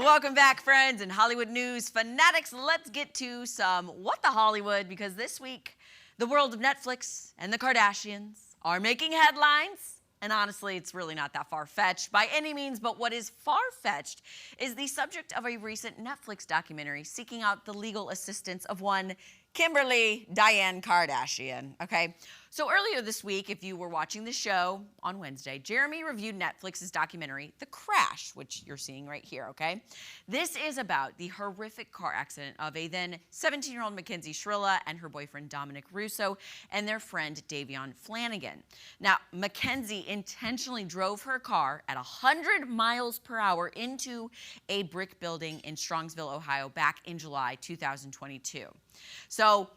Welcome back, friends, and Hollywood news fanatics. Let's get to some What the Hollywood, because this week, the world of Netflix and the Kardashians are making headlines. And honestly, it's really not that far-fetched by any means, but what is far-fetched is the subject of a recent Netflix documentary seeking out the legal assistance of one Kimberly Diane Kardashian, okay? So earlier this week, if you were watching the show on Wednesday, Jeremy reviewed Netflix's documentary, The Crash, which you're seeing right here, okay? This is about the horrific car accident of a then 17-year-old Mackenzie Shrilla and her boyfriend Dominic Russo and their friend Davion Flanagan. Now, Mackenzie intentionally drove her car at 100 miles per hour into a brick building in Strongsville, Ohio, back in July 2022. So,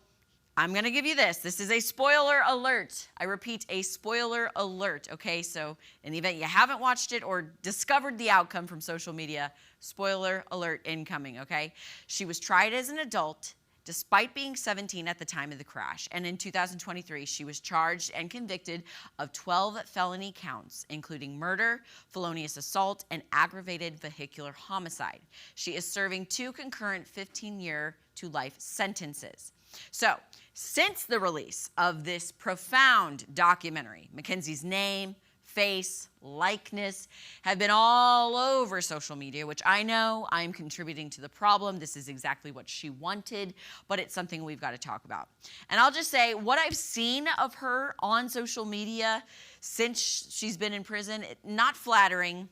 I'm going to give you this. This is a spoiler alert. I repeat, a spoiler alert, okay? So in the event you haven't watched it or discovered the outcome from social media, spoiler alert incoming, okay? She was tried as an adult despite being 17 at the time of the crash. And in 2023, she was charged and convicted of 12 felony counts, including murder, felonious assault, and aggravated vehicular homicide. She is serving 2 concurrent 15-year to life sentences. So, since the release of this profound documentary, Mackenzie's name, face, likeness have been all over social media, which I know I'm contributing to the problem. This is exactly what she wanted, but it's something we've got to talk about. And I'll just say, what I've seen of her on social media since she's been in prison, not flattering,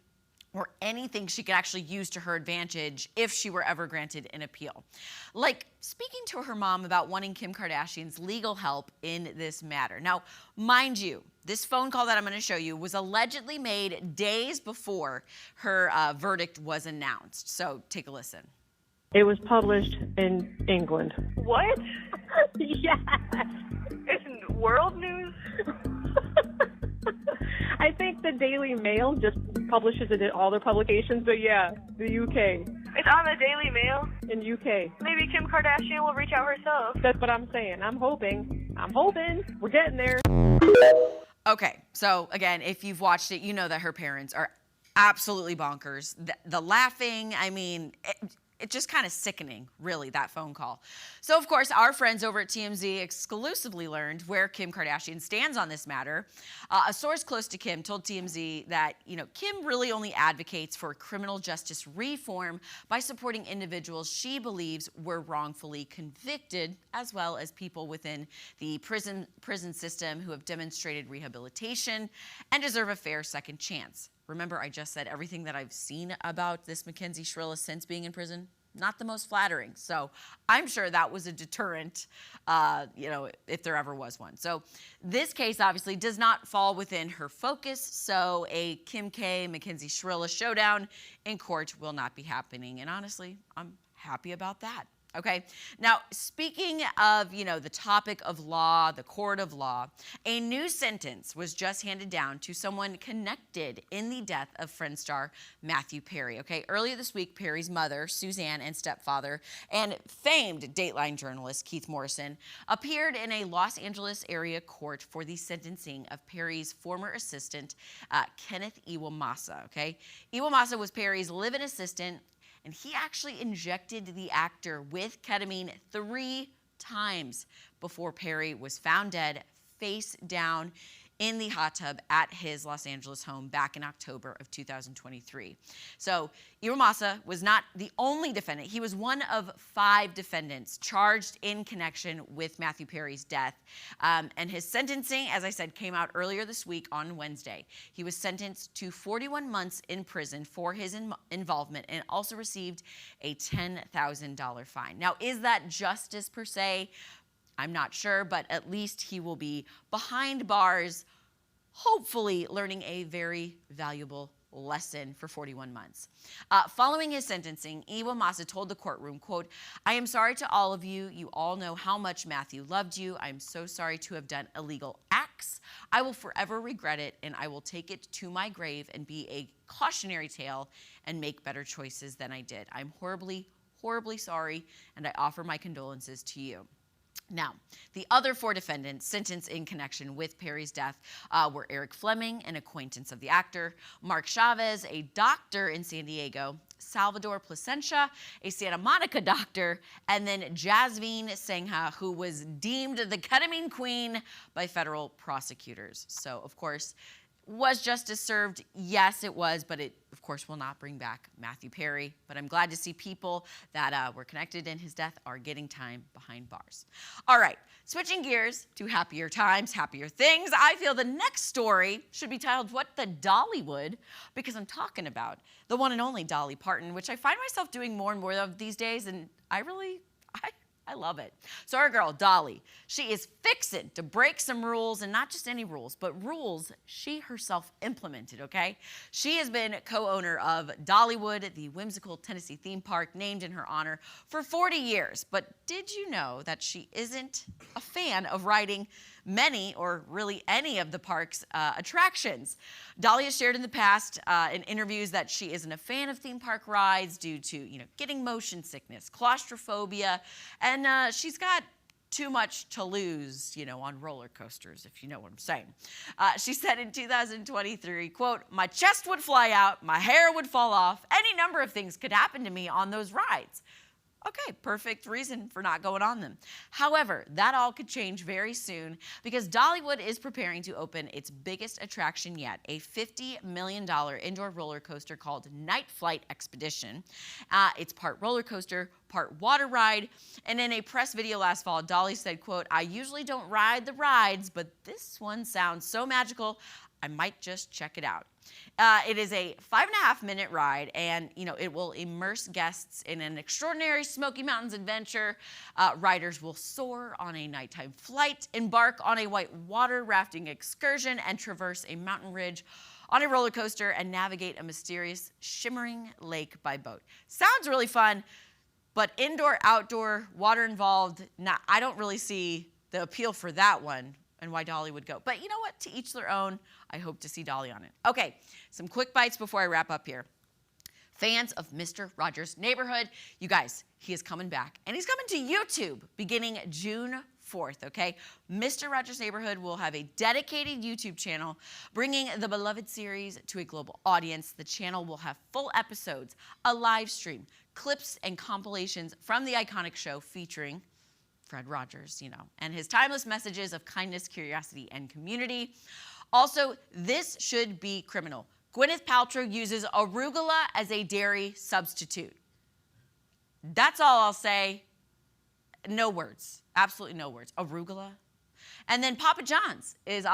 or anything she could actually use to her advantage if she were ever granted an appeal. Like speaking to her mom about wanting Kim Kardashian's legal help in this matter. Now, mind you, this phone call that I'm going to show you was allegedly made days before her verdict was announced. So take a listen. It was published in England. What? Yes. It's world news? I think the Daily Mail just publishes it in all their publications, but yeah, the UK. It's on the Daily Mail? In UK. Maybe Kim Kardashian will reach out herself. That's what I'm saying. I'm hoping. We're getting there. Okay, so again, if you've watched it, you know that her parents are absolutely bonkers. The laughing, I mean, it's just kind of sickening, really, that phone call. So, of course, our friends over at TMZ exclusively learned where Kim Kardashian stands on this matter. A source close to Kim told TMZ that, Kim really only advocates for criminal justice reform by supporting individuals she believes were wrongfully convicted, as well as people within the prison system who have demonstrated rehabilitation and deserve a fair second chance. Remember, I just said everything that I've seen about this Mackenzie Shrilla since being in prison, not the most flattering. So I'm sure that was a deterrent, if there ever was one. So this case obviously does not fall within her focus. So a Kim K, Mackenzie Shrilla showdown in court will not be happening. And honestly, I'm happy about that. Okay, now speaking of, the topic of law, the court of law, a new sentence was just handed down to someone connected in the death of Friends star Matthew Perry. Okay, earlier this week, Perry's mother, Suzanne, and stepfather, and famed Dateline journalist Keith Morrison appeared in a Los Angeles area court for the sentencing of Perry's former assistant, Kenneth Iwamasa. Okay, Iwamasa was Perry's live-in assistant, and he actually injected the actor with ketamine 3 times before Perry was found dead, face down in the hot tub at his Los Angeles home back in October of 2023. So Iwamasa was not the only defendant. He was one of 5 defendants charged in connection with Matthew Perry's death. And his sentencing, as I said, came out earlier this week on Wednesday. He was sentenced to 41 months in prison for his involvement and also received a $10,000 fine. Now, is that justice per se? I'm not sure, but at least he will be behind bars, hopefully learning a very valuable lesson for 41 months. Following his sentencing, Iwamasa told the courtroom, quote, "I am sorry to all of you. You all know how much Matthew loved you. I am so sorry to have done illegal acts. I will forever regret it, and I will take it to my grave and be a cautionary tale and make better choices than I did. I'm horribly, horribly sorry, and I offer my condolences to you." Now, the other 4 defendants sentenced in connection with Perry's death were Eric Fleming, an acquaintance of the actor, Mark Chavez, a doctor in San Diego, Salvador Plasencia, a Santa Monica doctor, and then Jasmine Sangha, who was deemed the ketamine queen by federal prosecutors. So, of course, was justice served? Yes, it was, but it, of course, will not bring back Matthew Perry. But I'm glad to see people that were connected in his death are getting time behind bars. All right, switching gears to happier times, happier things. I feel the next story should be titled, What the Dollywood? Because I'm talking about the one and only Dolly Parton, which I find myself doing more and more of these days, and I love it. So our girl, Dolly, she is fixing to break some rules, and not just any rules, but rules she herself implemented, okay? She has been co-owner of Dollywood, the whimsical Tennessee theme park named in her honor, for 40 years. But did you know that she isn't a fan of riding many or really any of the park's attractions? Dolly has shared in the past in interviews that she isn't a fan of theme park rides due to, getting motion sickness, claustrophobia, and she's got too much to lose, on roller coasters, if you know what I'm saying. She said in 2023, quote, "My chest would fly out, my hair would fall off, any number of things could happen to me on those rides." Okay, perfect reason for not going on them. However, that all could change very soon because Dollywood is preparing to open its biggest attraction yet, a $50 million indoor roller coaster called Night Flight Expedition. It's part roller coaster, part water ride. And in a press video last fall, Dolly said, quote, "I usually don't ride the rides, but this one sounds so magical, I might just check it out." It is a 5.5-minute ride, and it will immerse guests in an extraordinary Smoky Mountains adventure. Riders will soar on a nighttime flight, embark on a white water rafting excursion, and traverse a mountain ridge on a roller coaster and navigate a mysterious shimmering lake by boat. Sounds really fun, but indoor, outdoor, water involved, I don't really see the appeal for that one and why Dolly would go. But you know what? To each their own. I hope to see Dolly on it. Okay, some quick bites before I wrap up here. Fans of Mr. Rogers' Neighborhood, you guys, he is coming back. And he's coming to YouTube beginning June 4th, okay? Mr. Rogers' Neighborhood will have a dedicated YouTube channel bringing the beloved series to a global audience. The channel will have full episodes, a live stream, clips, and compilations from the iconic show featuring Fred Rogers, and his timeless messages of kindness, curiosity, and community. Also, this should be criminal. Gwyneth Paltrow uses arugula as a dairy substitute. That's all I'll say. No words. Absolutely no words. Arugula. And then Papa John's is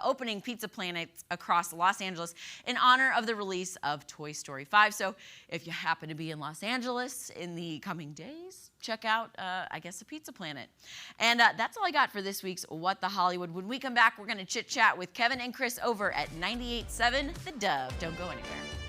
opening Pizza Planets across Los Angeles in honor of the release of Toy Story 5. So if you happen to be in Los Angeles in the coming days, check out, a Pizza Planet. And that's all I got for this week's What the Hollywood. When we come back, we're going to chit-chat with Kevin and Chris over at 98.7 The Dove. Don't go anywhere.